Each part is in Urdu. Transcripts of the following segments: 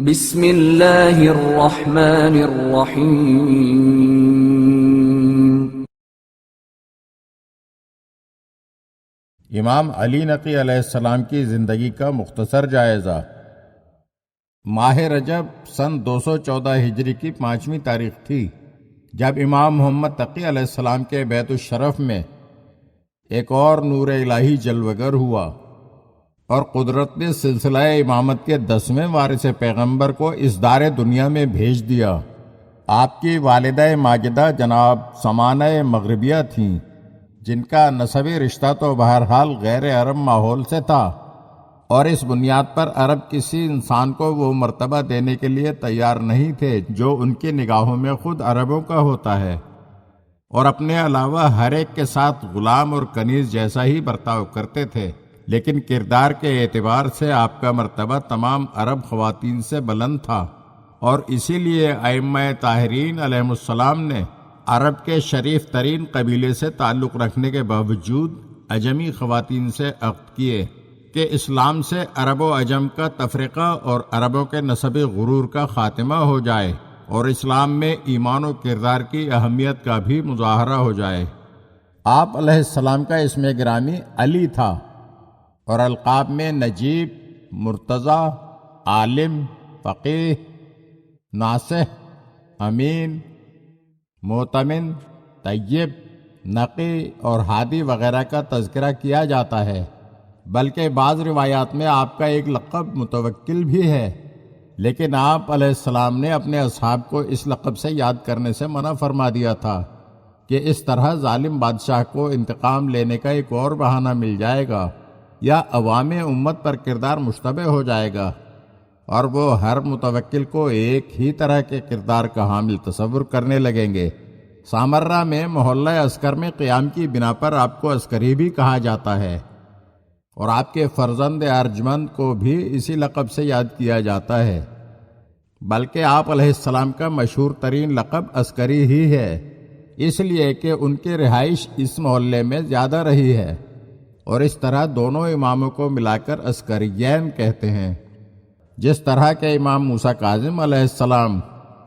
بسم اللہ الرحمن الرحیم۔ امام علی نقی علیہ السلام کی زندگی کا مختصر جائزہ۔ ماہ رجب سن 214 ہجری کی 5ویں تاریخ تھی جب امام محمد تقی علیہ السلام کے بیت الشرف میں ایک اور نور الہی جلوگر ہوا اور قدرت نے سلسلہ امامت کے 10ویں وارث پیغمبر کو اس دار دنیا میں بھیج دیا۔ آپ کی والدہ ماجدہ جناب سمانہ مغربیہ تھیں، جن کا نسبی رشتہ تو بہرحال غیر عرب ماحول سے تھا، اور اس بنیاد پر عرب کسی انسان کو وہ مرتبہ دینے کے لیے تیار نہیں تھے جو ان کی نگاہوں میں خود عربوں کا ہوتا ہے، اور اپنے علاوہ ہر ایک کے ساتھ غلام اور کنیز جیسا ہی برتاؤ کرتے تھے، لیکن کردار کے اعتبار سے آپ کا مرتبہ تمام عرب خواتین سے بلند تھا، اور اسی لیے ائمہ طاہرین علیہم السلام نے عرب کے شریف ترین قبیلے سے تعلق رکھنے کے باوجود عجمی خواتین سے عقد کیے کہ اسلام سے عرب و عجم کا تفرقہ اور عربوں کے نسبی غرور کا خاتمہ ہو جائے، اور اسلام میں ایمان و کردار کی اہمیت کا بھی مظاہرہ ہو جائے۔ آپ علیہ السلام کا اسم گرامی علی تھا، اور القاب میں نجیب، مرتضی، عالم، فقیہ، ناصح، امین، معتمن، طیب، نقی اور ہادی وغیرہ کا تذکرہ کیا جاتا ہے، بلکہ بعض روایات میں آپ کا ایک لقب متوکل بھی ہے، لیکن آپ علیہ السلام نے اپنے اصحاب کو اس لقب سے یاد کرنے سے منع فرما دیا تھا کہ اس طرح ظالم بادشاہ کو انتقام لینے کا ایک اور بہانہ مل جائے گا، یا عوام امت پر کردار مشتبہ ہو جائے گا، اور وہ ہر متوکل کو ایک ہی طرح کے کردار کا حامل تصور کرنے لگیں گے۔ سامرہ میں محلہ عسکر میں قیام کی بنا پر آپ کو عسکری بھی کہا جاتا ہے، اور آپ کے فرزند ارجمند کو بھی اسی لقب سے یاد کیا جاتا ہے، بلکہ آپ علیہ السلام کا مشہور ترین لقب عسکری ہی ہے، اس لیے کہ ان کی رہائش اس محلے میں زیادہ رہی ہے، اور اس طرح دونوں اماموں کو ملا کر عسکریین کہتے ہیں، جس طرح کے امام موسیٰ کاظم علیہ السلام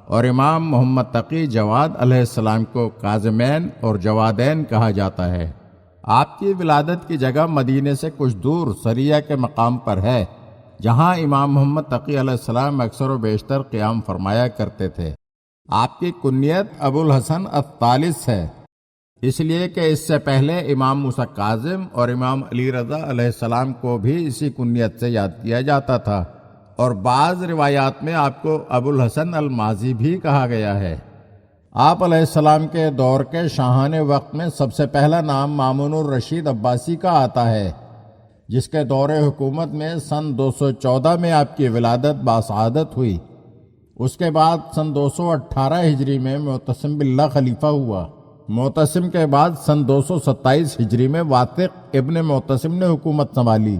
اور امام محمد تقی جواد علیہ السلام کو کاظمین اور جوادین کہا جاتا ہے۔ آپ کی ولادت کی جگہ مدینے سے کچھ دور سریہ کے مقام پر ہے، جہاں امام محمد تقی علیہ السلام اکثر و بیشتر قیام فرمایا کرتے تھے۔ آپ کی کنیت ابو الحسن الثالث ہے، اس لیے کہ اس سے پہلے امام موسیٰ کاظم اور امام علی رضا علیہ السلام کو بھی اسی کنیت سے یاد کیا جاتا تھا، اور بعض روایات میں آپ کو ابو الحسن الماضی بھی کہا گیا ہے۔ آپ علیہ السلام کے دور کے شاہان وقت میں سب سے پہلا نام مامون الرشید عباسی کا آتا ہے، جس کے دور حکومت میں سن 214 میں آپ کی ولادت باسعادت ہوئی۔ اس کے بعد سن 218 ہجری میں معتصم باللہ خلیفہ ہوا۔ معتصم کے بعد سن 227 ہجری میں واثق ابن معتصم نے حکومت سنبھالی۔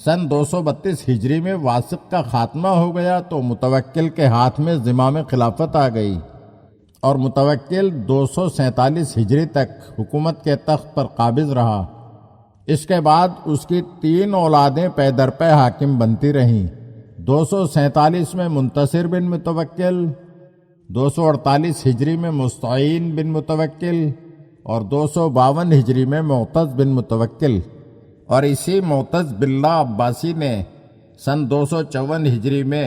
سن 232 ہجری میں واثق کا خاتمہ ہو گیا تو متوکل کے ہاتھ میں زمام خلافت آ گئی، اور متوکل 247 ہجری تک حکومت کے تخت پر قابض رہا۔ اس کے بعد اس کی 3 اولادیں پے در پے حاکم بنتی رہیں۔ 247 میں منتصر بن متوکل، 248 ہجری میں مستعین بن متوکل، اور 252 ہجری میں معتز بن متوکل، اور اسی معتز باللہ عباسی نے سن 254 ہجری میں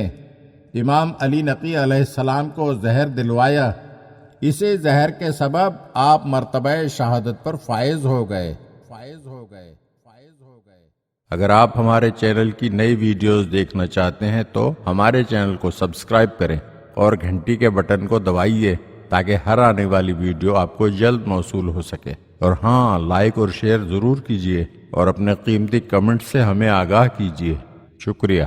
امام علی نقی علیہ السلام کو زہر دلوایا۔ اسی زہر کے سبب آپ مرتبہ شہادت پر فائز ہو گئے۔ اگر آپ ہمارے چینل کی نئی ویڈیوز دیکھنا چاہتے ہیں تو ہمارے چینل کو سبسکرائب کریں اور گھنٹی کے بٹن کو دبائیے تاکہ ہر آنے والی ویڈیو آپ کو جلد موصول ہو سکے، اور ہاں، لائک اور شیئر ضرور کیجیے اور اپنے قیمتی کمنٹ سے ہمیں آگاہ کیجیے۔ شکریہ۔